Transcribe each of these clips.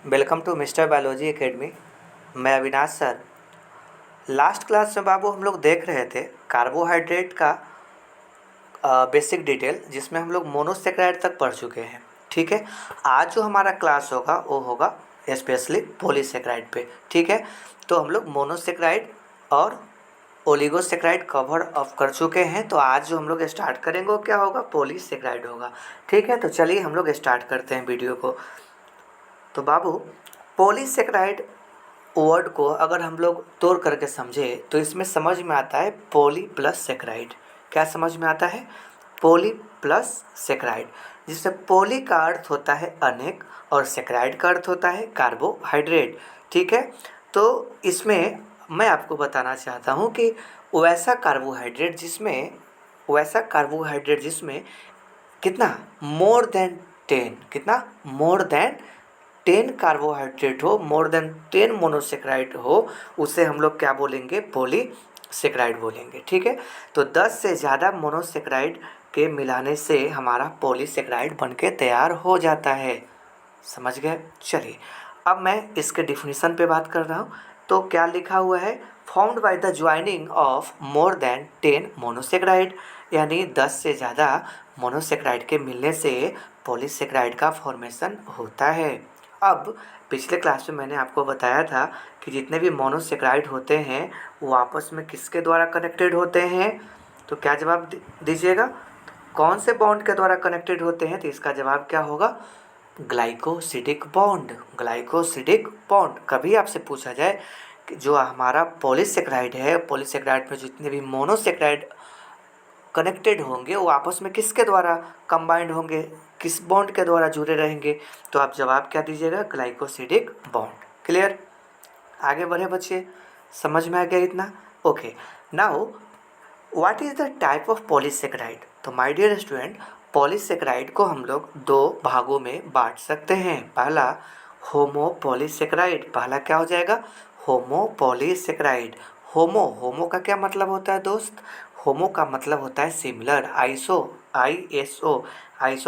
Welcome to Mister Biology Academy. मैं Avinash sir. Last class में बाबू हम लोग देख रहे थे कार्बोहाइड्रेट का बेसिक डिटेल, जिसमें हम लोग मोनोसेक्राइड तक पढ़ चुके हैं। ठीक है, आज जो हमारा क्लास होगा वो होगा स्पेशली पॉलीसेक्राइड पे। ठीक है, तो हम लोग मोनोसेक्राइड और ओलिगोसेक्राइड कवर अप कर चुके हैं। तो आज जो हम लोग स्टार्ट करेंगे वो क्या होगा, पॉलीसेक्राइड होगा। ठीक है, तो चलिए हम लोग स्टार्ट करते हैं वीडियो को। तो बाबू, पॉलीसेक्राइड वर्ड को अगर हम लोग तोड़ करके समझे तो इसमें समझ में आता है पॉली प्लस सेक्राइड। क्या समझ में आता है? पॉली प्लस सेक्राइड, जिसमें पॉली का अर्थ होता है अनेक और सेक्राइड का अर्थ होता है कार्बोहाइड्रेट। ठीक है, तो इसमें मैं आपको बताना चाहता हूँ कि वैसा कार्बोहाइड्रेट जिसमें कितना मोर देन 10, कितना मोर देन 10 कार्बोहाइड्रेट हो, मोर देन 10 मोनोसेक्राइड हो, उसे हम लोग क्या बोलेंगे, पॉलीसेक्राइड बोलेंगे। ठीक है, तो 10 से ज़्यादा मोनोसेक्राइड के मिलाने से हमारा पॉलीसेक्राइड बनके तैयार हो जाता है। समझ गए? चलिए, अब मैं इसके डिफिनीसन पे बात कर रहा हूँ। तो क्या लिखा हुआ है, found by the joining of more than 10 monosaccharide, यानी 10 से ज़्यादा मोनोसेक्राइड के मिलने से पॉलीसेक्राइड का फॉर्मेशन होता है। अब पिछले क्लास में मैंने आपको बताया था कि जितने भी मोनोसेक्राइड होते हैं वो आपस में किसके द्वारा कनेक्टेड होते हैं। तो क्या जवाब दीजिएगा, कौन से बॉन्ड के द्वारा कनेक्टेड होते हैं? तो इसका जवाब क्या होगा, ग्लाइकोसिडिक बॉन्ड। Glycosidic bond. कभी आपसे पूछा जाए कि जो हमारा पॉलीसेक्राइड है, पॉलीसेक्राइड में जितने भी मोनोसेक्राइड कनेक्टेड होंगे वो आपस में किसके द्वारा कंबाइंड होंगे, किस बॉन्ड के द्वारा जुड़े रहेंगे? तो आप जवाब क्या दीजिएगा, ग्लाइकोसिडिक बॉन्ड। क्लियर? आगे बढ़े बच्चे, समझ में आ गया इतना? Okay, now what is the type of polysaccharide? तो माय डियर स्टूडेंट, पॉलीसेक्राइड को हम लोग दो भागों में बांट सकते हैं। पहला होमोपॉलीसेक्राइड। पहला क्या हो जाएगा, होमोपॉलीसेक्राइड। होमो का क्या मतलब होता है दोस्त? होमो का मतलब होता है सिमिलर। आइसो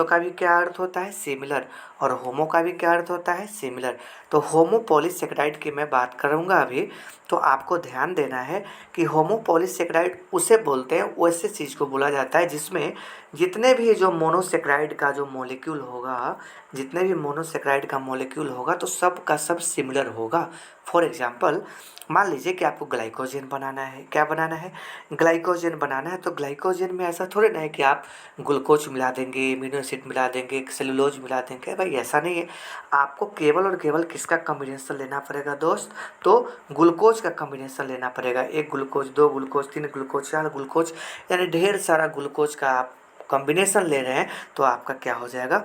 का भी क्या अर्थ होता है, सिमिलर। और होमो का भी क्या अर्थ होता है, सिमिलर। तो होमोपॉलीसेक्राइड की मैं बात करूँगा अभी। तो आपको ध्यान देना है कि होमोपॉलीसेक्राइड उसे बोलते हैं, वैसे चीज़ को बोला जाता है जिसमें जितने भी जो मोनोसेक्राइड का जो मॉलिक्यूल होगा, जितने भी मोनोसेक्राइड का मॉलिक्यूल होगा तो सब का सब सिमिलर होगा। फॉर एग्जांपल, मान लीजिए कि आपको ग्लाइकोजन बनाना है। क्या बनाना है? ग्लाइकोजन बनाना है। तो ग्लाइकोजन में ऐसा थोड़े ना है कि आप ग्लूकोज मिला देंगे, एमिनो एसिड मिला देंगे, सेलुलोज मिला देंगे। भाई ऐसा नहीं है। आपको केवल और केवल किसका कॉम्बिनेशन लेना पड़ेगा दोस्त? तो ग्लूकोज का कॉम्बिनेशन लेना पड़ेगा। एक ग्लूकोज, दो ग्लूकोज, तीन ग्लूकोज, चार ग्लूकोज, यानी ढेर सारा ग्लूकोज का आप कॉम्बिनेशन ले रहे हैं तो आपका क्या हो जाएगा,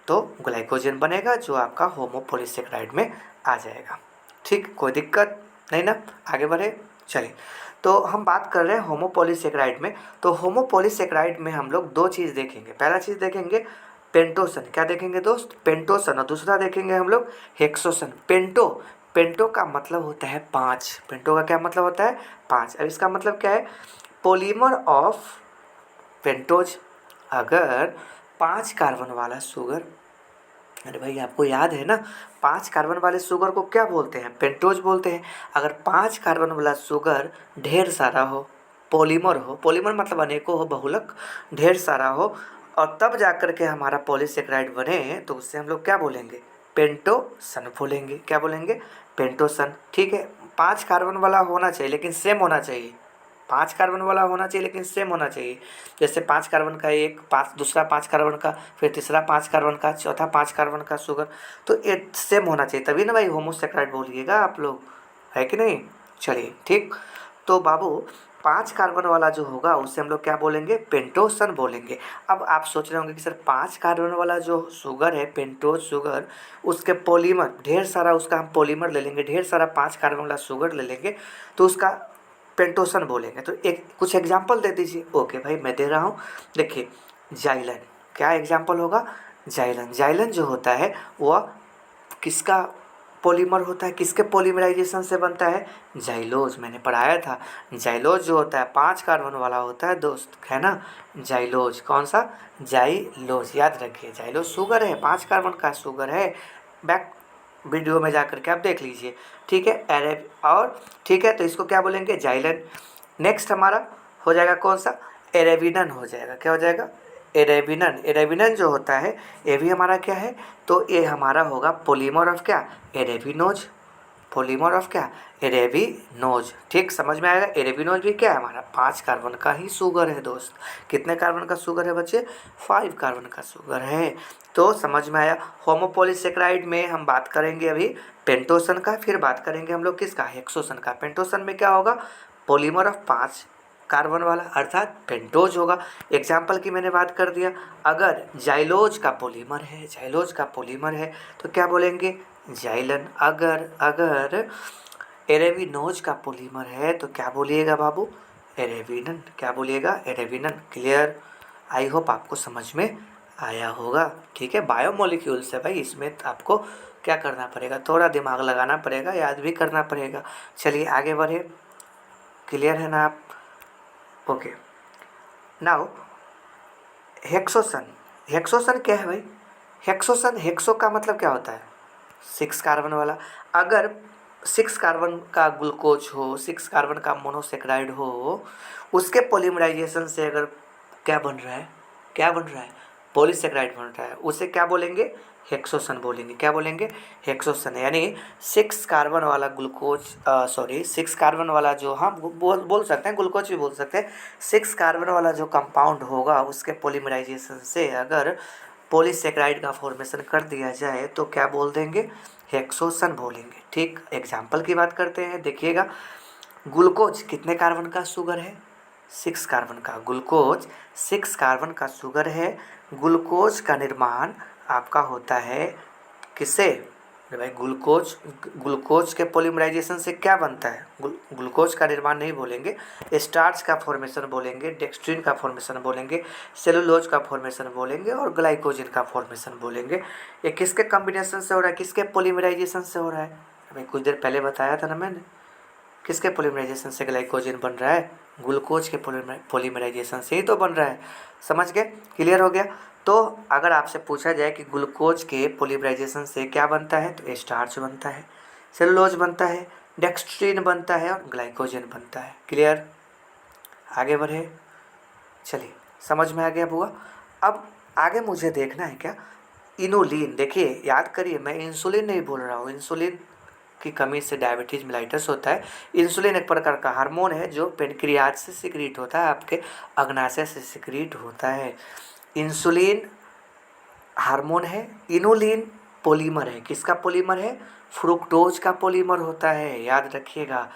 तो ग्लाइकोजन बनेगा जो आपका होमोपॉलीसेक्राइड में आ जाएगा। ठीक, कोई दिक्कत नहीं ना? आगे बढ़े, चलिए। तो हम बात कर रहे हैं होमोपॉलीसेक्राइड में। तो होमोपॉलीसेक्राइड में हम लोग दो चीज़ देखेंगे। पहला चीज़ देखेंगे पेंटोसन। क्या देखेंगे दोस्त? पेंटोसन। और दूसरा देखेंगे हम लोग हेक्सोसन। पेंटो का मतलब होता है 5। पेंटो का क्या मतलब होता है? 5। अब इसका मतलब क्या है, पॉलीमर ऑफ पेंटोज। अगर 5 कार्बन वाला शुगर, अरे भाई आपको याद है ना, 5 कार्बन वाले शुगर को क्या बोलते हैं? पेंटोज बोलते हैं। अगर 5 कार्बन वाला शुगर ढेर सारा हो, पॉलीमर मतलब अनेकों हो, बहुलक, ढेर सारा हो, और तब जा कर के हमारा पॉलीसेक्राइड बने, तो उससे हम लोग क्या बोलेंगे, पेंटोसन बोलेंगे। क्या बोलेंगे? पेंटोसन। ठीक है, 5 कार्बन वाला होना चाहिए लेकिन सेम होना चाहिए। 5 कार्बन वाला होना चाहिए लेकिन सेम होना चाहिए। जैसे 5 कार्बन का एक, पाँच दूसरा 5 कार्बन का, फिर तीसरा 5 कार्बन का, चौथा 5 कार्बन का शुगर, तो ये सेम होना चाहिए, तभी ना भाई होमोसेक्राइड बोलिएगा आप लोग, है कि नहीं? चलिए ठीक। तो बाबू, 5 कार्बन वाला जो होगा उसे हम लोग क्या बोलेंगे, पेंटोसन बोलेंगे। अब आप सोच रहे होंगे कि सर 5 कार्बन वाला जो शुगर है, पेंटोज शुगर, उसके पॉलीमर ढेर सारा, उसका हम पॉलीमर ले लेंगे, ढेर सारा 5 कार्बन वाला शुगर ले लेंगे तो उसका पेंटोसन बोलेंगे। तो एक कुछ एग्जांपल दे दीजिए। ओके भाई, मैं दे रहा हूँ। देखिए, जाइलन। क्या एग्जांपल होगा? जाइलन जो होता है वह किसका पॉलीमर होता है, किसके पॉलीमराइजेशन से बनता है? जाइलोज। मैंने पढ़ाया था, जाइलोज जो होता है 5 कार्बन वाला होता है दोस्त, है ना? जाइलोज। कौन सा? जाइलोज। याद रखिए, जाइलोज शुगर है, 5 कार्बन का शुगर है। बैक वीडियो में जा कर के आप देख लीजिए, ठीक है। और ठीक है, तो इसको क्या बोलेंगे, जाइलन। नेक्स्ट हमारा हो जाएगा कौन सा, एरेबिनन हो जाएगा। क्या हो जाएगा, एरेबिनन। एरेबिनन जो होता है ये भी हमारा क्या है, तो ये हमारा होगा पॉलीमर ऑफ क्या, एरेबिनोज। पॉलीमर ऑफ क्या, एरेबिनोज। ठीक, समझ में आएगा। एरेबिनोज भी क्या है हमारा, 5 कार्बन का ही शुगर है दोस्त। कितने कार्बन का शुगर है बच्चे, 5 कार्बन का शुगर है। तो समझ में आया। होमोपॉलीसेकेराइड में हम बात करेंगे अभी पेंटोसन का, फिर बात करेंगे हम लोग किसका, हेक्सोसन का। पेंटोसन में क्या होगा, पॉलीमर ऑफ 5 कार्बन वाला, अर्थात पेंटोज होगा। एग्जाम्पल की मैंने बात कर दिया, अगर जाइलोज का पॉलीमर है, जाइलोज का पॉलीमर है तो क्या बोलेंगे, जाइलन। अगर एरेबिनोज का पॉलीमर है तो क्या बोलिएगा बाबू, एरेबिनन। क्या बोलिएगा, एरेबिनन। क्लियर, आई होप आपको समझ में आया होगा। ठीक है, बायोमोलिक्यूल्स है भाई, इसमें आपको क्या करना पड़ेगा, थोड़ा दिमाग लगाना पड़ेगा, याद भी करना पड़ेगा। चलिए आगे बढ़े, क्लियर है ना आप, ओके। नाउ हेक्सोसन। हेक्सोसन क्या है भाई, हेक्सोसन, हेक्सो का मतलब क्या होता है, 6 कार्बन वाला। अगर 6 कार्बन का ग्लूकोज हो, 6 कार्बन का मोनोसेक्राइड हो, उसके पॉलीमराइजेशन से अगर क्या बन रहा है, क्या बन रहा है, पॉलीसेक्राइड बन रहा है, उसे क्या बोलेंगे, हेक्सोसन बोलेंगे। क्या बोलेंगे, हेक्सोसन। यानी 6 कार्बन वाला ग्लूकोज, सॉरी 6 कार्बन वाला जो हम बोल सकते हैं, ग्लूकोज भी बोल सकते हैं। 6 कार्बन वाला जो कंपाउंड होगा उसके पॉलीमराइजेशन से अगर पॉलीसेक्राइड का फॉर्मेशन कर दिया जाए तो क्या बोल देंगे, हेक्सोसन बोलेंगे। ठीक, एग्जाम्पल की बात करते हैं, देखिएगा। ग्लूकोज कितने कार्बन का शुगर है, 6 कार्बन का। ग्लूकोज 6 कार्बन का शुगर है। ग्लूकोज का निर्माण आपका होता है किससे, अरे भाई ग्लूकोज के पॉलीमराइजेशन से क्या बनता है, ग्लूकोज का निर्माण नहीं बोलेंगे, स्टार्च का फॉर्मेशन बोलेंगे, डेक्स्ट्रिन का फॉर्मेशन बोलेंगे, सेलुलोज का फॉर्मेशन बोलेंगे और ग्लाइकोजन का फॉर्मेशन बोलेंगे। ये किसके कॉम्बिनेशन से हो रहा है, किसके पॉलीमराइजेशन से हो रहा है, अभी कुछ देर पहले बताया था ना मैंने, किसके पॉलीमराइजेशन से ग्लाइकोजन बन रहा है, ग्लूकोज के पॉलीमराइजेशन से ही तो बन रहा है। समझ गए, क्लियर हो गया। तो अगर आपसे पूछा जाए कि ग्लूकोज के पॉलीमराइजेशन से क्या बनता है, तो स्टार्च बनता है, सेलुलोज बनता है, डेक्स्ट्रिन बनता है और ग्लाइकोजन बनता है। क्लियर, आगे बढ़े, चलिए समझ में आ गया बुआ। अब आगे मुझे देखना है क्या, इनुलिन। देखिए याद करिए, मैं इंसुलिन नहीं बोल रहा हूँ, इंसुलिन की कमी से डायबिटीज मेलाइटस होता है। इंसुलिन एक प्रकार का हार्मोन है जो पेनक्रियाज से सिक्रीट होता है, आपके अग्नाशय से सिक्रीट होता है। इंसुलिन हार्मोन है, इनुलिन पॉलीमर है। किसका पॉलीमर है, फ्रुक्टोज का पॉलीमर होता है, याद रखिएगा।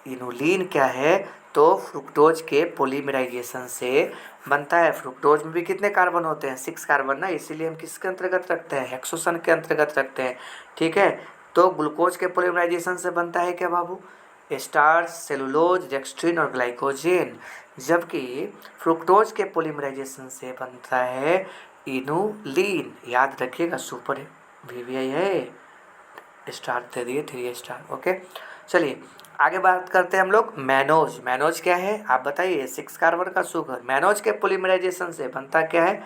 इनुलिन क्या है, तो फ्रुक्टोज के पॉलीमराइजेशन से बनता है। फ्रुक्टोज में भी कितने कार्बन होते हैं, 6 कार्बन ना, इसीलिए हम किसके अंतर्गत रखते हैं, हेक्सोसन के अंतर्गत रखते हैं। ठीक है, तो ग्लूकोज के पॉलीमराइजेशन से बनता है क्या बाबू, स्टार्च, सेलुलोज, डेक्स्ट्रिन और ग्लाइकोजेन। जबकि फ्रुक्टोज के पॉलीमराइजेशन से बनता है इनुलिन। याद रखिएगा, सुपर VVI है, स्टार दे दिए 3 स्टार। ओके, चलिए आगे बात करते हैं हम लोग मैनोज। मैनोज क्या है आप बताइए, 6 कार्बन का शुगर, मैनोज के पॉलीमराइजेशन से बनता क्या है,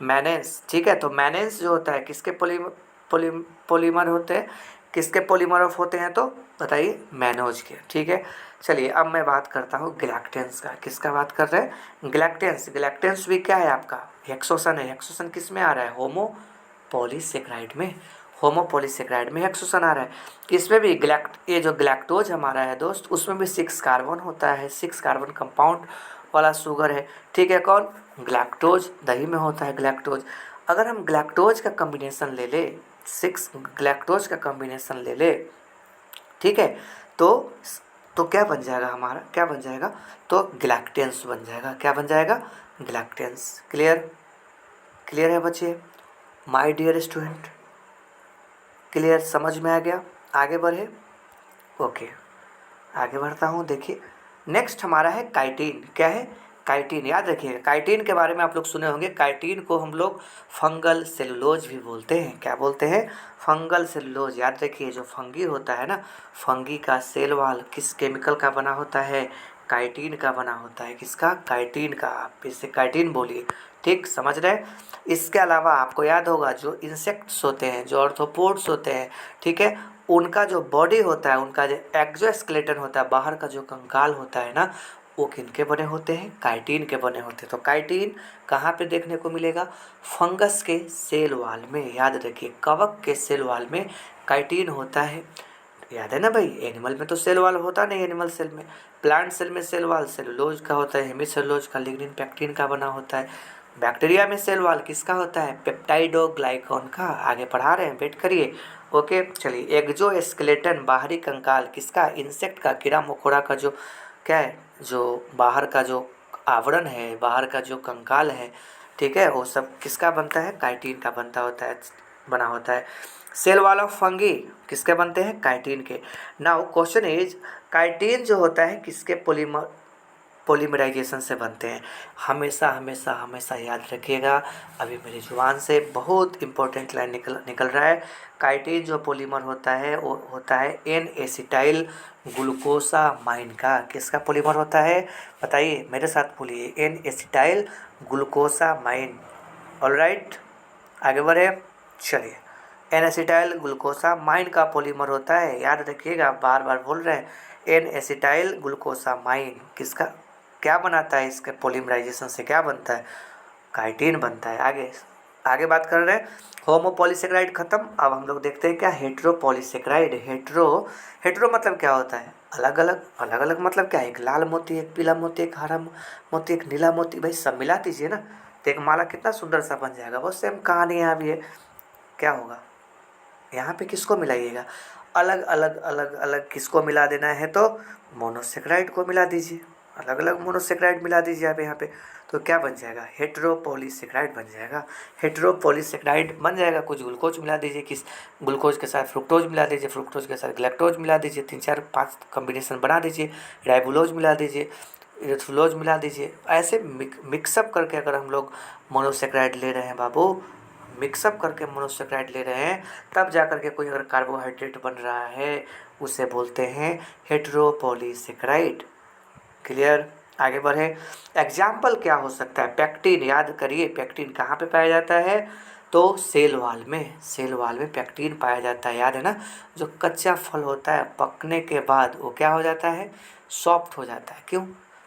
मैनेंस। ठीक है, तो मैनेंस जो होता है किसके पॉलीमर होते हैं, किसके पॉलीमर ऑफ होते हैं, तो बताइए मैनोज के। ठीक है, चलिए अब मैं बात करता हूँ ग्लैक्टेंस का। किसका बात कर रहे हैं, ग्लैक्टेंस। ग्लैक्टेंस भी क्या है आपका, हेक्सोसन है। हेक्सोसन किस में आ रहा है, होमो पॉलीसेक्राइड में, होमो पॉलीसेक्राइड में हेक्सोसन आ रहा है। इसमें भी ये जो ग्लैक्टोज हमारा है दोस्त, उसमें भी 6 कार्बन होता है, 6 कार्बन कंपाउंड वाला शुगर है। ठीक है, कौन, ग्लैक्टोज, दही में होता है ग्लैक्टोज। अगर हम ग्लैक्टोज का कॉम्बिनेशन ले ले, 6 ग्लैक्टोज का कॉम्बिनेशन ले ले, ठीक है, तो क्या बन जाएगा हमारा, क्या बन जाएगा, तो ग्लैक्टेंस बन जाएगा। क्या बन जाएगा, ग्लैक्टेंस। क्लियर, क्लियर है बच्चे, माय डियर स्टूडेंट, क्लियर, समझ में आ गया। आगे बढ़े, ओके, आगे बढ़ता हूँ। देखिए नेक्स्ट हमारा है काइटिन। क्या है, काइटिन। याद रखिएगा, काइटिन के बारे में आप लोग सुने होंगे। काइटिन को हम लोग फंगल सेलुलोज भी बोलते हैं। क्या बोलते हैं, फंगल सेलुलोज। याद रखिए, जो फंगी होता है ना, फंगी का सेल वाल किस केमिकल का बना होता है, काइटिन का बना होता है। किसका, काइटिन का। आप इससे काइटिन बोलिए, ठीक, समझ रहे हैं। इसके अलावा आपको याद होगा जो इंसेक्ट्स होते हैं, जो ऑर्थ्रोपोड्स होते हैं, ठीक है, उनका जो बॉडी होता है, उनका जो एक्सोस्केलेटन होता है, बाहर का जो कंकाल होता है ना, वो किनके बने होते हैं? काइटिन के बने होते हैं। तो काइटिन कहाँ पे देखने को मिलेगा? फंगस के सेल वाल में। याद रखिए, कवक के सेल वाल में काइटिन होता है। याद है ना भाई, एनिमल में तो सेल वाल होता नहीं, एनिमल सेल में। प्लांट सेल में सेल वाल सेलुलोज का होता है, हेमीसेलुलोज का, लिग्निन पेक्टिन का बना होता है। बैक्टीरिया में सेल वाल किसका होता है? पेप्टाइडोग्लाइकॉन का। आगे पढ़ा रहे हैं, वेट करिए। ओके, चलिए। एक्सोस्केलेटन बाहरी कंकाल किसका? इंसेक्ट का, कीड़ा मकोड़ा का जो क्या है, जो बाहर का जो आवरण है, बाहर का जो कंकाल है, ठीक है, वो सब किसका बनता है? काइटिन का बनता होता है, बना होता है। सेल वॉल ऑफ फंगी किसके बनते हैं? काइटिन के। नाउ क्वेश्चन इज, काइटिन जो होता है किसके पॉलीमराइजेशन से बनते हैं? हमेशा हमेशा हमेशा याद रखिएगा, अभी मेरी जुबान से बहुत इंपॉर्टेंट लाइन निकल रहा है। काइटिन जो पॉलीमर होता है वो होता है एन एसिटाइल ग्लूकोसामाइन का। किसका पॉलीमर होता है? बताइए, मेरे साथ बोलिए, एन एसिटाइल ग्लूकोसामाइन। ऑलराइट, आगे बढ़े। चलिए, एन एसिटाइल ग्लूकोसामाइन का पॉलीमर होता है, याद रखिएगा, बार बार बोल रहे हैं। एन एसिटाइल ग्लूकोसामाइन किसका क्या बनाता है? इसके पॉलीमराइजेशन से क्या बनता है? काइटिन बनता है। आगे आगे बात कर रहे हैं। होमोपॉलीसेकेराइड खत्म, अब हम लोग देखते हैं क्या? हेट्रोपॉलीसेकेराइड। हेट्रो मतलब क्या होता है? अलग अलग। अलग अलग मतलब क्या है? एक लाल मोती, एक पीला मोती, एक हरा मोती, एक नीला मोती। भाई सब मिला दीजिए ना, तो एक माला कितना सुंदर सा बन जाएगा। बहुत सेम कहानी यहाँ भी है। क्या होगा यहाँ पे? किसको मिलाइएगा? अलग अलग अलग अलग किसको मिला देना है? तो मोनोसेक्राइड को मिला दीजिए। अलग अलग मोनोसेक्राइड मिला दीजिए आप यहाँ पे, तो क्या बन जाएगा? हेट्रोपॉलीसेक्राइड बन जाएगा। हेट्रोपॉलीसेक्राइड बन जाएगा। कुछ ग्लूकोज मिला दीजिए, किस ग्लूकोज के साथ फ्रुक्टोज मिला दीजिए, फ्रुक्टोज के साथ ग्लैक्टोज मिला दीजिए, 3 4 5 कॉम्बिनेशन बना दीजिए, राइबोलोज मिला दीजिए, इरेथ्रोलोज मिला दीजिए। ऐसे मिक्सअप करके अगर हम लोग मोनोसेक्राइड ले रहे हैं बाबू, मिक्सअप करके मोनोसेक्राइड ले रहे हैं, तब जा कर के कोई अगर कार्बोहाइड्रेट बन रहा है, उसे बोलते हैं हेट्रोपॉलीसेक्राइड। क्लियर? आगे बढ़े। एग्जाम्पल क्या हो सकता है? पेक्टिन, याद करिए, पेक्टिन कहाँ पे पाया जाता है? तो सेल वाल में। सेल वाल में पेक्टिन पाया जाता है, याद है ना। जो कच्चा फल होता है, पकने के बाद वो क्या हो जाता है? सॉफ्ट हो जाता है। क्यों?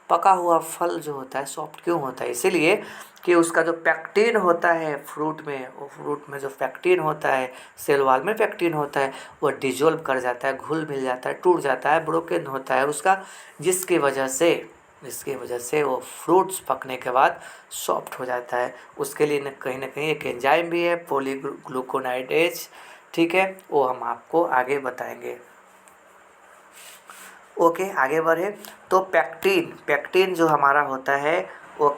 पका हुआ फल जो होता है सॉफ्ट क्यों होता है? इसीलिए कि उसका जो पेक्टिन होता है फ्रूट में, वो फ्रूट में जो पेक्टिन होता है, सेल वाल में पेक्टिन होता है, वो डिजोल्व कर जाता है, घुल मिल जाता है, टूट जाता है, ब्रोकन होता है उसका, जिसकी वजह से वो फ्रूट्स पकने के बाद सॉफ्ट हो जाता है। उसके लिए कहीं ना कहीं एक एंजाइम भी है, पॉलीग्लूकोनाइडेज, ठीक है, वो हम आपको आगे बताएंगे। ओके, आगे बढ़े। तो पेक्टिन जो हमारा होता है वो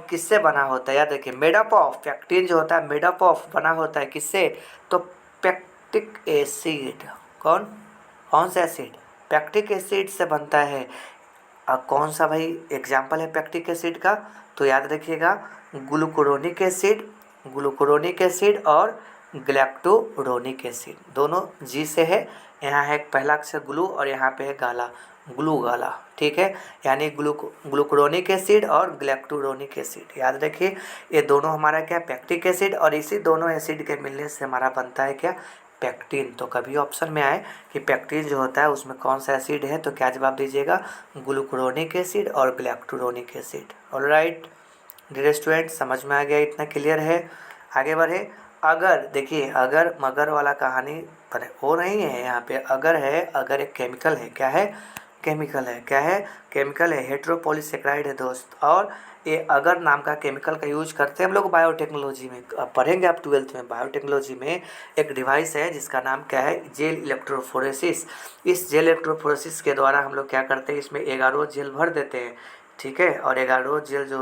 किससे बना होता है? याद देखिए, मेडअप ऑफ, पेक्टिन जो होता है मेडअप ऑफ बना होता है किससे? तो पेक्टिक एसिड। कौन सा एसिड? पेक्टिक एसिड से बनता है। अब कौन सा भाई एग्जाम्पल है पेक्टिक एसिड का? तो याद रखिएगा, ग्लूकुरोनिक एसिड और ग्लैक्टोरोनिक एसिड, दोनों जी से है। यहाँ है पहला अक्षर ग्लू और यहाँ पे है गाला, ग्लू गाला, ठीक है। यानी ग्लूकुरोनिक एसिड और ग्लैक्टोरोनिक एसिड, याद रखिए, ये दोनों हमारा क्या? Pectic acid. और इसी दोनों एसिड के मिलने से हमारा बनता है क्या? पेक्टिन। तो कभी ऑप्शन में आए कि पेक्टिन जो होता है उसमें कौन सा एसिड है, तो क्या जवाब दीजिएगा? ग्लूकुरोनिक एसिड और ग्लैक्टोरोनिक एसिड। ऑलराइट डियर स्टूडेंट, समझ में आ गया? इतना क्लियर है? आगे बढ़े। अगर देखिए, अगर मगर वाला कहानी पर हो रही है यहाँ पे। अगर है, अगर एक केमिकल है, क्या है? केमिकल है, क्या है? केमिकल है, हेट्रोपॉलीसेक्राइड है दोस्त। और ये अगर नाम का केमिकल का यूज करते हैं हम लोग बायोटेक्नोलॉजी में। पढ़ेंगे आप 12th में, बायोटेक्नोलॉजी में एक डिवाइस है जिसका नाम क्या है? Gel electrophoresis. इस जेल इलेक्ट्रोफोरेसिस के द्वारा हम लोग क्या करते हैं? इसमें एगारो जेल भर देते हैं, ठीक है। और एगारो जेल जो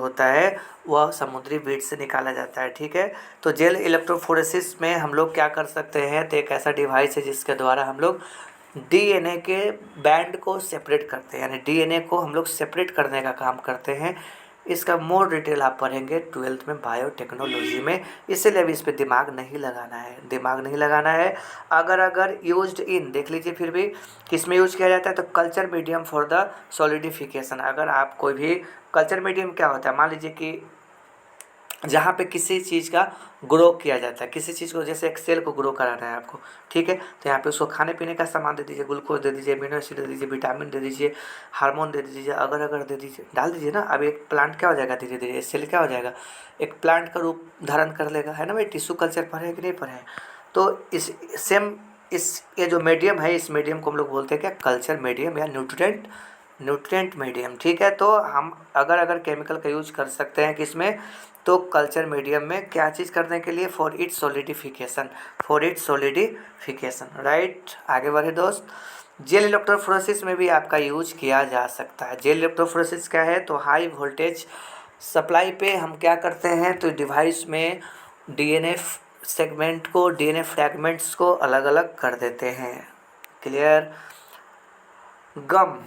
होता है वह समुद्री बीज से निकाला जाता है, ठीक है। तो जेल इलेक्ट्रोफोरेसिस में हम लोग क्या कर सकते हैं? तो एक ऐसा डिवाइस है जिसके द्वारा हम लोग डीएनए के बैंड को सेपरेट करते हैं, यानी डीएनए को हम लोग सेपरेट करने का काम करते हैं इसका मोर डिटेल आप पढ़ेंगे 12th में बायोटेक्नोलॉजी में, इसीलिए अभी इस पर दिमाग नहीं लगाना है, दिमाग नहीं लगाना है। अगर यूज्ड इन देख लीजिए, फिर भी किस में यूज किया जाता है, तो culture medium for the solidification. अगर आप कोई भी कल्चर मीडियम क्या होता है, मान लीजिए कि जहाँ पे किसी चीज़ का ग्रो किया जाता है, किसी चीज़ को, जैसे एक सेल को ग्रो कराना है आपको, ठीक है, तो यहाँ पे उसको खाने पीने का सामान दे दीजिए, ग्लूकोज दे दीजिए, अमीनो एसिड दे दीजिए, विटामिन दे दीजिए, हार्मोन दे दीजिए, अगर दे दीजिए, डाल दीजिए ना। अब एक प्लांट क्या हो जाएगा, धीरे धीरे सेल क्या हो जाएगा, एक प्लांट का रूप धारण कर लेगा, है ना भाई। टिश्यू कल्चर पढ़े हैं कि नहीं पढ़े हैं? तो इस सेम इस ये जो मीडियम है, इस मीडियम को हम लोग बोलते हैं क्या, कल्चर मीडियम या न्यूट्रिएंट मीडियम, ठीक है। तो हम अगर केमिकल का यूज कर सकते हैं किसमें, तो कल्चर मीडियम में, क्या चीज़ करने के लिए, फॉर इट्स सॉलिडिफिकेशन, राइट। आगे बढ़े दोस्त। जेल इलेक्ट्रोफोरेसिस में भी आपका यूज किया जा सकता है। जेल इलेक्ट्रोफोरेसिस क्या है, तो हाई वोल्टेज सप्लाई पे हम क्या करते हैं, तो डिवाइस में डीएनए सेगमेंट को, डीएनए फ्रैगमेंट्स को अलग अलग कर देते हैं। क्लियर। गम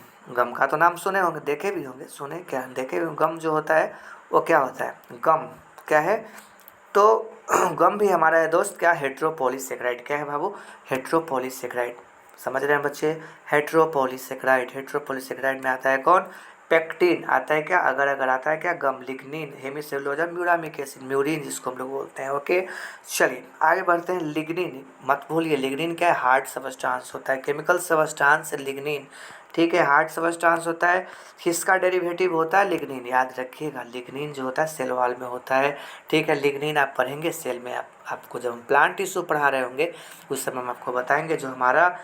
का तो नाम सुने होंगे, देखे भी होंगे, सुने क्या, देखे भी। गम जो होता है वो क्या होता है, गम क्या है, तो गम भी हमारा है दोस्त क्या, हेट्रोपॉलीसेकेराइड। क्या है बाबू, हेट्रोपॉलीसेकेराइड। समझ रहे हैं बच्चे, हेट्रोपॉलीसेकेराइड में आता है कौन, पेक्टिन आता है क्या, अगर आता है क्या, गम, लिग्निन, हेमिसेलुलोजा, म्यूरामिक एसिड, म्यूरिन जिसको हम लोग बोलते हैं। ओके, चलिए आगे बढ़ते हैं। लिग्निन मत भूलिए, लिग्निन क्या है, हार्ड सबस्टांस होता है, केमिकल सबस्टांस लिग्निन, ठीक है, हार्ड सबस्टांस होता है। किसका डेरिवेटिव होता है, लिग्निन, याद रखिएगा। लिग्निन जो होता है सेल वॉल में होता है, ठीक है। लिग्निन आप पढ़ेंगे सेल में, आपको जब हम प्लांट टिश्यू पढ़ा रहे होंगे उस समय हम आपको बताएंगे, जो हमारा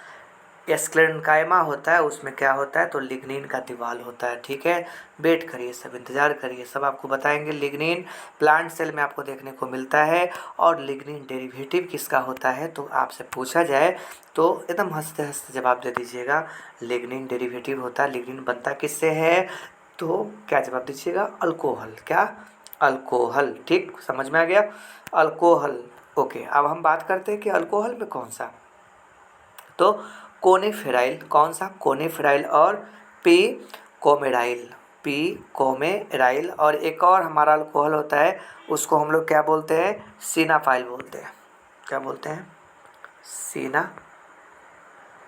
स्क्लेरेन्काइमा होता है उसमें क्या होता है, तो लिग्निन का दीवाल होता है, ठीक है। वेट करिए, सब इंतज़ार करिए, सब आपको बताएंगे। लिग्निन प्लांट सेल में आपको देखने को मिलता है, और लिग्निन डेरिवेटिव किसका होता है, तो आपसे पूछा जाए तो एकदम हंसते हंसते जवाब दे दीजिएगा, लिग्निन डेरिवेटिव होता है। लिग्निन बनता किससे है, तो क्या जवाब दीजिएगा, अल्कोहल, क्या, अल्कोहल, ठीक, समझ में आ गया, अल्कोहल। ओके, अब हम बात करते हैं कि अल्कोहल में कौन सा, तो कोनिफेराइल, कौन सा, कोनिफेराइल, और पी कोमेराइल, और एक और हमारा अल्कोहल होता है, उसको हम लोग क्या बोलते हैं, सिनाफाइल बोलते हैं। क्या बोलते हैं, सीना,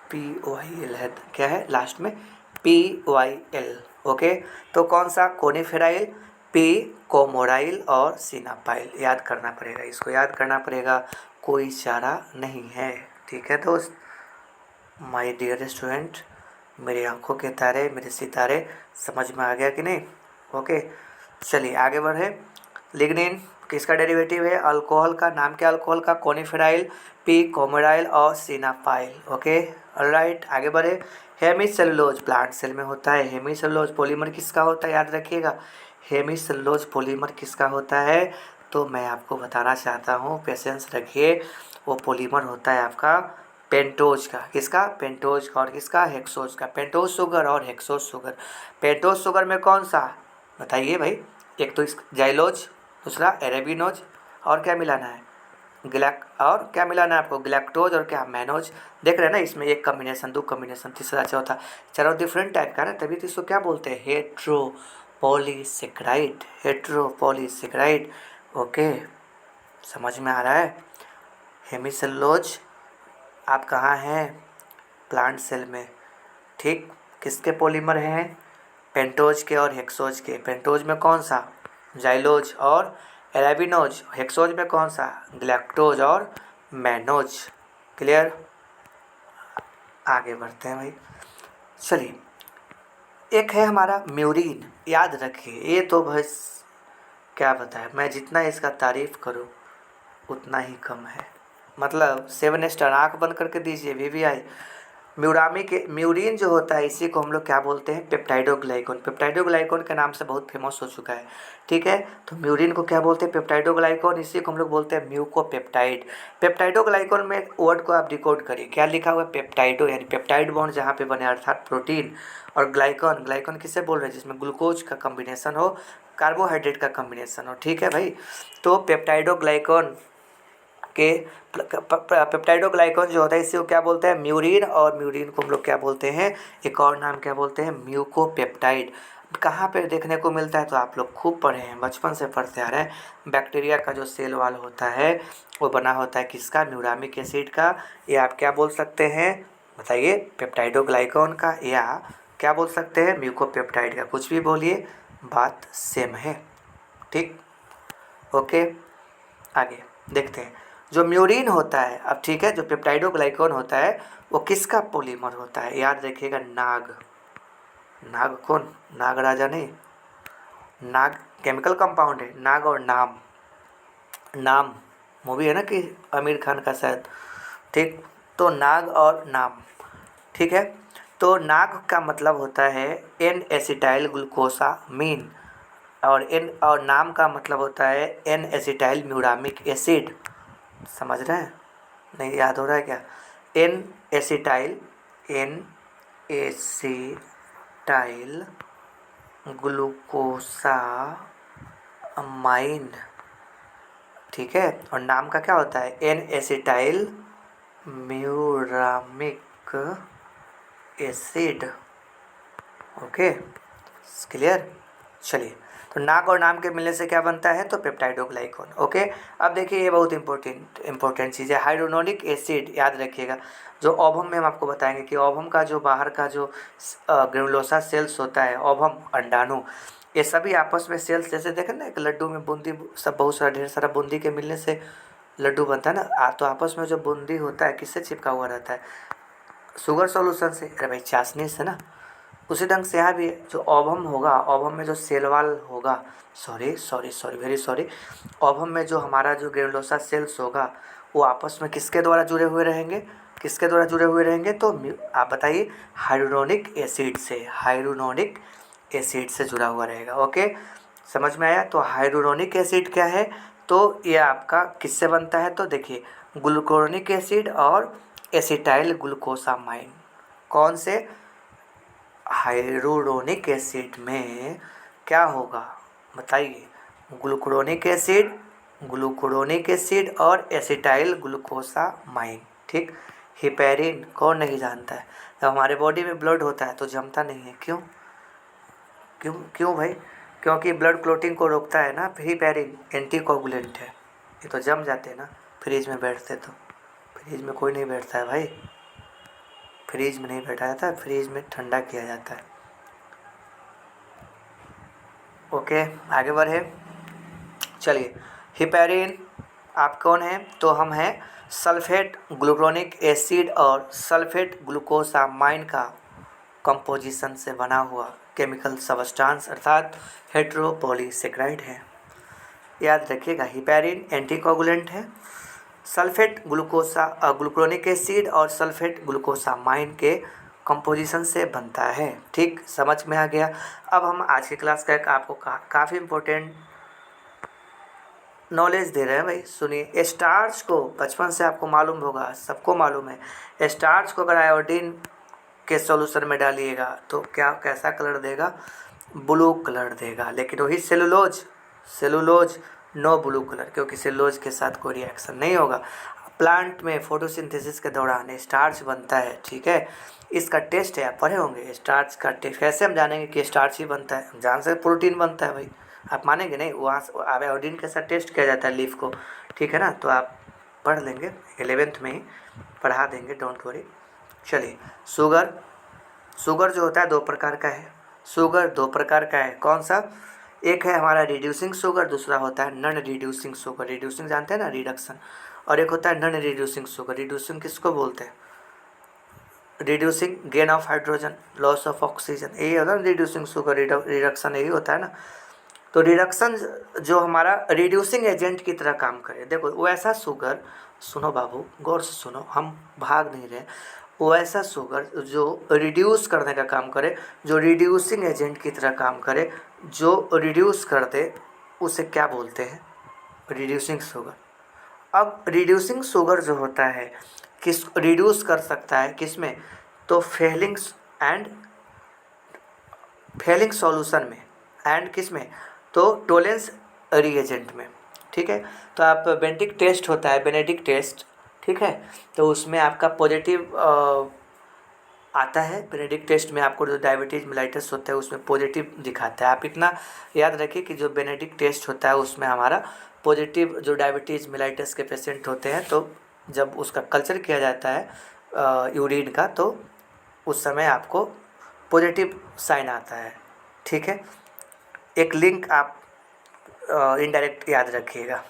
PYL है, क्या है लास्ट में, PYL। ओके, तो कौन सा, कोनिफेराइल, कोमोराइल और सिनापाइल, याद करना पड़ेगा, इसको याद करना पड़ेगा, कोई चारा नहीं है, ठीक है दोस्त। माय डियर स्टूडेंट, मेरी आंखों के तारे, मेरे सितारे, समझ में आ गया कि नहीं। ओके, चलिए आगे बढ़े। लिग्निन किसका डेरिवेटिव है, अल्कोहल का, नाम क्या अल्कोहल का, कोनिफेराइल, कोमोराइल और सिनापाइल। ओके, ऑलराइट, आगे बढ़े। हेमीसेलुलोज प्लांट सेल में होता है, हेमीसेलुलोज पॉलीमर किसका होता है, याद रखिएगा, हेमीसेलुलोज पॉलीमर किसका होता है, तो मैं आपको बताना चाहता हूँ, पेशेंस रखिए। वो पॉलीमर होता है आपका पेंटोज का, किसका, पेंटोज का, और किसका, हेक्सोज का, पेंटोज शुगर और हेक्सोज शुगर। पेंटोज शुगर में कौन सा, बताइए भाई, एक तो इस जाइलोज, दूसरा एरेबिनोज, और क्या मिलाना है, और क्या मिलाना है आपको, गैलेक्टोज और क्या, मैनोज। देख रहे हैं ना, इसमें एक कम्बिनेशन, दो कम्बिनेशन, तीसरा चौथा, चारों डिफरेंट टाइप का ना, तभी तो इसको क्या बोलते हैं, हेट्रोपॉलीसेकेराइड। ओके, समझ में आ रहा है। हेमीसेलुलोज आप कहाँ हैं, प्लांट सेल में, ठीक, किसके पॉलीमर हैं, पेंटोज के और हेक्सोज के। पेंटोज में कौन सा, जाइलोज और एराबिनोज, हेक्सोज में कौन सा, गैलेक्टोज और मैनोज। क्लियर, आगे बढ़ते हैं भाई। चलिए, एक है हमारा म्यूरिन, याद रखिए, ये तो बस क्या बताएं, मैं जितना इसका तारीफ करूं उतना ही कम है, मतलब 7 स्टार, आँख बंद करके दीजिए VVI। म्यूरिन जो होता है, इसी को हम लोग क्या बोलते हैं, पेप्टाइडोग्लाइकॉन के नाम से बहुत फेमस हो चुका है, ठीक है। तो म्यूरिन को क्या बोलते हैं, पेप्टाइडोग्लाइकॉन, इसी को हम लोग बोलते हैं म्यूकोपेप्टाइड। पेप्टाइडोग्लाइकॉन में वर्ड को आप डिकोड करिए, क्या लिखा हुआ है, पेप्टाइडो, यानी पेप्टाइड बॉन्ड जहाँ पे बने, अर्थात प्रोटीन, और ग्लाइकॉन किसे बोल रहे हैं, जिसमें ग्लूकोज का कम्बिनेशन हो, कार्बोहाइड्रेट का कम्बिनेशन हो, ठीक है भाई। तो पेप्टाइडोग्लाइकॉन के पेप्टाइडोग्लाइकॉन जो होता है, इसी को क्या बोलते हैं, म्यूरिन, और म्यूरिन को हम लोग क्या बोलते हैं, एक और नाम क्या बोलते हैं, म्यूकोपेप्टाइड। कहाँ पे देखने को मिलता है, तो आप लोग खूब पढ़े हैं, बचपन से पढ़ते आ रहे हैं। बैक्टीरिया का जो सेल वाल होता है वो बना होता है किसका, म्यूरामिक एसिड का, या आप क्या बोल सकते हैं बताइए, पेप्टाइडोग्लाइकॉन का, या क्या बोल सकते हैं, म्यूकोपेप्टाइड का। कुछ भी बोलिए, बात सेम है। ठीक, ओके। आगे देखते हैं, जो म्यूरिन होता है, अब ठीक है, जो पेप्टाइडोग्लाइकॉन होता है वो किसका पॉलीमर होता है, याद रखिएगा, नाग। नाग कौन, नाग राजा नहीं, नाग केमिकल कंपाउंड है, नाग और नाम, नाम मूवी है ना कि आमिर खान का शायद, ठीक, तो नाग और नाम, ठीक है। तो नाग का मतलब होता है एन एसिटाइल ग्लूकोसामीन, और नाम का मतलब होता है एन एसिटाइल म्यूरामिक एसिड। समझ रहे हैं, नहीं याद हो रहा है क्या, N acetyl, N acetyl glucosamine, ठीक है। और नाम का क्या होता है, N acetyl muramic acid. Okay, clear. चलिए, तो नाक और नाम के मिलने से क्या बनता है, तो पेप्टाइडोग्लाइकॉन। ओके, अब देखिए ये बहुत इंपॉर्टेंट चीज़ है, हाइड्रोनोनिक एसिड, याद रखिएगा। जो ओवम में हम आपको बताएंगे कि ओवम का जो बाहर का जो ग्रेनुलोसा सेल्स होता है, ओवम, अंडाणु, ये सभी आपस में सेल्स, जैसे देखें ना एक लड्डू में बूंदी, सब बहुत सारा ढेर सारा बूंदी के मिलने से लड्डू बनता है ना, तो आपस में जो बूंदी होता है किससे चिपका हुआ रहता है, शुगर सॉल्यूशन से, अरे भाई चाशनी से ना। उसी ढंग से यहाँ भी जो ओवम होगा, ओवम में जो सेल वाल होगा, सॉरी वेरी सॉरी, ओवम में जो हमारा जो ग्रेनुलोसा सेल्स होगा वो आपस में किसके द्वारा जुड़े हुए रहेंगे, किसके द्वारा जुड़े हुए रहेंगे, तो आप बताइए, हाइड्रोनिक एसिड से, हाइड्रोनिक एसिड से जुड़ा हुआ रहेगा। ओके, समझ में आया। तो हाइड्रोनिक एसिड क्या है, तो ये आपका किससे बनता है, तो देखिए, ग्लूकोनिक एसिड और एसिटाइल ग्लूकोसामाइन, कौन से, हाइड्रोनिक एसिड में क्या होगा बताइए, ग्लूकुरोनिक एसिड और एसिटाइल ग्लूकोसामाइन, ठीक। हिपेरिन कौन नहीं जानता है, जब हमारे बॉडी में ब्लड होता है तो जमता नहीं है, क्यों क्यों क्यों भाई, क्योंकि ब्लड क्लोटिंग को रोकता है ना, हिपेरिन एंटीकोगुलेंट है, ये तो जम जाते हैं ना फ्रिज में बैठते, तो फ्रिज में कोई नहीं बैठता है भाई, फ्रिज में नहीं बैठा जाता है, फ्रिज में ठंडा किया जाता है। ओके, आगे बढ़े, चलिए। हिपेरिन आप कौन हैं, तो हम हैं सल्फेट ग्लूकोनिक एसिड और सल्फेट ग्लूकोसामाइन का कंपोजिशन से बना हुआ केमिकल सब्सटेंस, अर्थात हेट्रोपॉलीसेकेराइड है। याद रखिएगा, हिपेरिन एंटीकोगुलेंट है, सल्फेट ग्लूकोनिक एसिड और सल्फेट ग्लूकोसामाइन के कंपोजिशन से बनता है, ठीक, समझ में आ गया। अब हम आज की क्लास का एक आपको काफ़ी इम्पोर्टेंट नॉलेज दे रहे हैं भाई, सुनिए। स्टार्च को बचपन से आपको मालूम होगा, सबको मालूम है, स्टार्च को अगर आयोडीन के सॉल्यूशन में डालिएगा तो क्या, कैसा कलर देगा, ब्लू कलर देगा। लेकिन वही सेलुलोज नो ब्लू कलर, क्योंकि सेलुलोज के साथ कोई रिएक्शन नहीं होगा। प्लांट में फोटोसिंथेसिस के दौरान स्टार्च बनता है, ठीक है। इसका टेस्ट है, आप पढ़े होंगे, स्टार्च का टेस्ट कैसे हम जानेंगे कि स्टार्च ही बनता है, हम जान सकते प्रोटीन बनता है भाई, आप मानेंगे नहीं, वहाँ से आयोडीन के साथ टेस्ट किया जाता है लीफ को, ठीक है ना, तो आप पढ़ लेंगे 11th में ही पढ़ा देंगे, डोंट वरी। चलिए, शुगर जो होता है दो प्रकार का है, शुगर दो प्रकार का है, कौन सा, एक है हमारा रिड्यूसिंग शुगर, दूसरा होता है नॉन रिड्यूसिंग शुगर। रिड्यूसिंग जानते हैं ना, रिडक्शन, और एक होता है नॉन रिड्यूसिंग शुगर। रिड्यूसिंग किसको बोलते हैं, reducing gain of hydrogen, loss of oxygen, यही होता है रिड्यूसिंग शुगर, रिडक्शन यही होता है ना। तो रिडक्शन जो हमारा रिड्यूसिंग एजेंट की तरह काम करे, देखो वैसा शुगर, सुनो बाबू गौर से सुनो, हम भाग नहीं रहे, वैसा शुगर जो रिड्यूस करने का काम करे, जो रिड्यूसिंग एजेंट की तरह काम करे, जो रिड्यूस कर दे, उसे क्या बोलते हैं, रिड्यूसिंग शुगर। अब रिड्यूसिंग शुगर जो होता है किस रिड्यूस कर सकता है, किस में, तो फेलिंग सॉल्यूशन में, एंड किस में, तो टोलेंस रिएजेंट में, ठीक है। तो आप बेनेडिक्ट टेस्ट होता है, बेनेडिक्ट टेस्ट, ठीक है, तो उसमें आपका पॉजिटिव आता है। बेनेडिक्ट टेस्ट में आपको जो डायबिटीज़ मेलाइटस होता है उसमें पॉजिटिव दिखाता है। आप इतना याद रखिए कि जो बेनेडिक्ट टेस्ट होता है उसमें हमारा पॉजिटिव जो डायबिटीज़ मेलाइटस के पेशेंट होते हैं, तो जब उसका कल्चर किया जाता है यूरिन का, तो उस समय आपको पॉजिटिव साइन आता है। ठीक है, एक लिंक आप इनडायरेक्ट याद रखिएगा।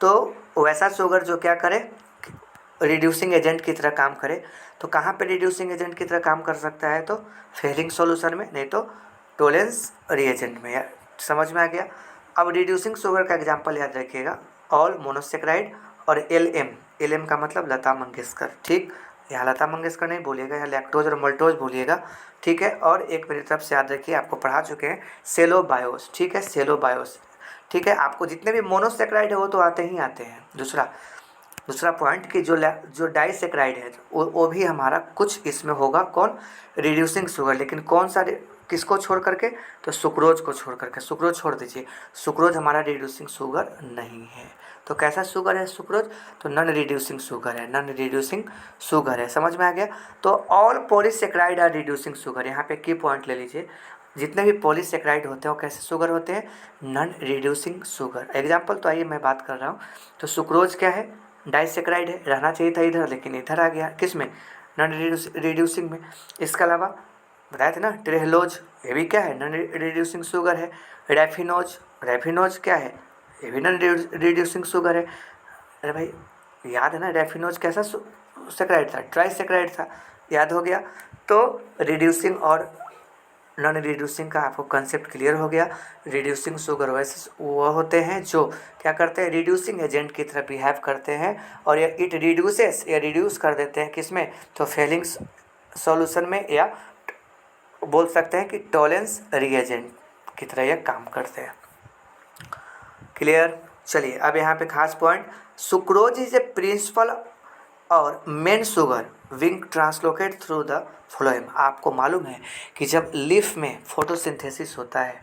तो वैसा शुगर जो क्या करे, रिड्यूसिंग एजेंट की तरह काम करे। तो कहाँ पे रिड्यूसिंग एजेंट की तरह काम कर सकता है, तो फेलिंग सॉल्यूशन में, नहीं तो टोलेंस रिएजेंट में। समझ में आ गया। अब रिड्यूसिंग शुगर का एग्जांपल याद रखिएगा, ऑल मोनोसेक्राइड और एल एम का मतलब लता मंगेशकर। ठीक, यहाँ लता मंगेशकर नहीं बोलिएगा, यहाँ लैक्टोज और मल्टोज बोलिएगा। ठीक है, और एक मेरी तरफ से याद रखिए, आपको पढ़ा चुके हैं सेलो बायोस। ठीक है, सेलो बायोस। ठीक है, आपको जितने भी मोनोसेक्राइड है वो तो आते ही आते हैं। दूसरा पॉइंट कि जो डाइसेक्राइड है वो भी हमारा कुछ इसमें होगा, कौन, रिड्यूसिंग शुगर। लेकिन कौन सा, किसको छोड़ करके, तो सुक्रोज को छोड़ करके। सुक्रोज छोड़ दीजिए, सुक्रोज हमारा रिड्यूसिंग शुगर नहीं है। तो कैसा शुगर है सुक्रोज, तो नॉन रिड्यूसिंग शुगर है, नॉन रिड्यूसिंग शुगर है। समझ में आ गया। तो all polysaccharide are reducing sugar. यहाँ पे की पॉइंट ले लीजिए, जितने भी पॉलीसेक्राइड होते हैं वो कैसे शुगर होते हैं, नॉन रिड्यूसिंग शुगर। एग्जाम्पल तो आइए मैं बात कर रहा हूँ। तो सुक्रोज क्या है, डाइसेक्राइड है, रहना चाहिए था इधर लेकिन इधर आ गया, किस में, नॉन रिड्यूसिंग में। इसके अलावा बताए थे ना ट्रेहलोज, ये भी क्या है, नॉन रिड्यूसिंग शुगर है। रेफिनोज क्या है, ये भी नॉन रिड्यूसिंग शुगर है। अरे भाई याद है ना, रेफिनोज कैसा सेक्राइड था, ट्राइसेक्राइड था, याद हो गया। तो रिड्यूसिंग और नॉन रिड्यूसिंग का आपको कंसेप्ट क्लियर हो गया। रिड्यूसिंग शुगर वैसे वो होते हैं जो क्या करते हैं, रिड्यूसिंग एजेंट की तरह बिहेव करते हैं, और ये इट रिड्यूसेस, या रिड्यूस कर देते हैं किस में, तो फेलिंग सॉल्यूशन में, या बोल सकते हैं कि टोलेंस रिएजेंट की तरह ये काम करते हैं। क्लियर। चलिए अब यहाँ पे खास point, sucrose is a principal और main sugar being translocate through the phloem. आपको मालूम है कि जब लीफ में फोटोसिंथेसिस होता है,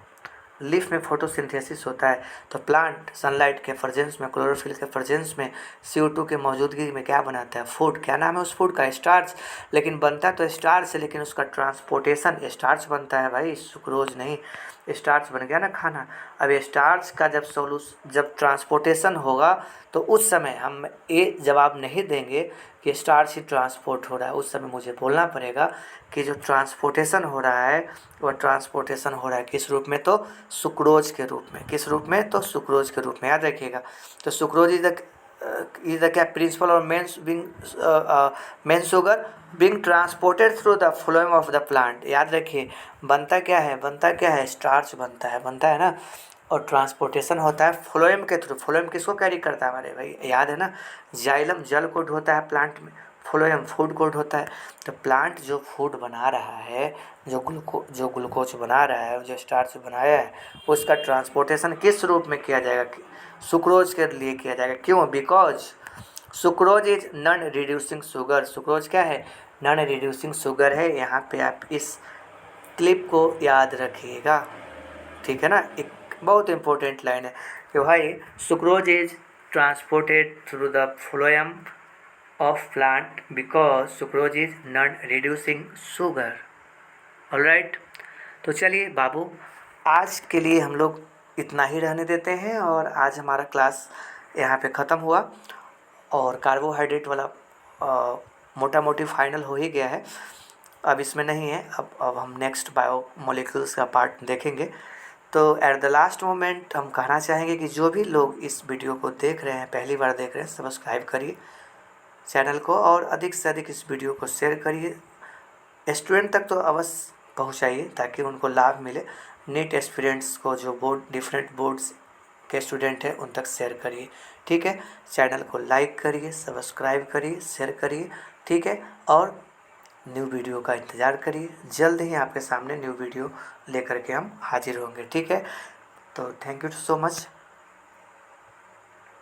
लीफ में फोटोसिंथेसिस होता है, तो प्लांट सनलाइट के प्रेजेंस में, क्लोरोफिल के प्रेजेंस में, CO2 के मौजूदगी में क्या बनाता है, फूड। क्या नाम है उस फूड का, स्टार्च। लेकिन बनता तो स्टार्च है, लेकिन उसका ट्रांसपोर्टेशन स्टार्च बनता है भाई, सुक्रोज नहीं। स्टार्च बन गया ना खाना। अब स्टार्च का जब ट्रांसपोर्टेशन होगा, तो उस समय हम ये जवाब नहीं देंगे कि स्टार्च ही ट्रांसपोर्ट हो रहा है। उस समय मुझे बोलना पड़ेगा कि जो ट्रांसपोर्टेशन हो रहा है, वह ट्रांसपोर्टेशन हो रहा है किस रूप में, तो सुक्रोज के रूप में। किस रूप में, तो सुक्रोज के रूप में, याद रखिएगा। तो सुक्रोज इज द क्या, प्रिंसिपल और main sugar being transported through the phloem of the plant. याद रखिए, बनता क्या है, स्टार्च बनता है ना, और ट्रांसपोर्टेशन होता है फ्लोएम के थ्रू। फ्लोएम किसको कैरी करता है हमारे भाई, याद है ना, जाइलम जल कोड होता है प्लांट में, फ्लोएम फूड कोड होता है। तो प्लांट जो फूड बना रहा है, जो ग्लूकोज बना रहा है, जो स्टार्च बनाया है, उसका ट्रांसपोर्टेशन किस रूप में किया जाएगा, सुक्रोज के लिए किया जाएगा। क्यों, because sucrose is non reducing sugar. Sucrose क्या है, नॉन रिड्यूसिंग शुगर है। यहाँ पे आप इस क्लिप को याद रखिएगा, ठीक है ना। एक बहुत इंपॉर्टेंट लाइन है कि भाई sucrose is transported through the phloem of plant because sucrose is non reducing sugar. Alright. तो चलिए बाबू, आज के लिए हम लोग इतना ही रहने देते हैं, और आज हमारा क्लास यहाँ पे ख़त्म हुआ, और कार्बोहाइड्रेट वाला मोटा मोटी फाइनल हो ही गया है। अब इसमें नहीं है, अब हम नेक्स्ट बायो मोलिक्यूल्स का पार्ट देखेंगे। तो एट द लास्ट मोमेंट हम कहना चाहेंगे कि जो भी लोग इस वीडियो को देख रहे हैं, पहली बार देख रहे हैं, सब्सक्राइब करिए चैनल को, और अधिक से अधिक इस वीडियो को शेयर करिए। स्टूडेंट तक तो अवश्य पहुंचाइए ताकि उनको लाभ मिले। नीट एस्पिरेंट्स को, जो डिफरेंट बोर्ड्स के स्टूडेंट हैं, उन तक शेयर करिए, ठीक है। चैनल को लाइक करिए, सब्सक्राइब करिए, शेयर करिए, ठीक है। और न्यू वीडियो का इंतज़ार करिए, जल्द ही आपके सामने न्यू वीडियो लेकर के हम हाजिर होंगे, ठीक है। तो थैंक यू सो मच।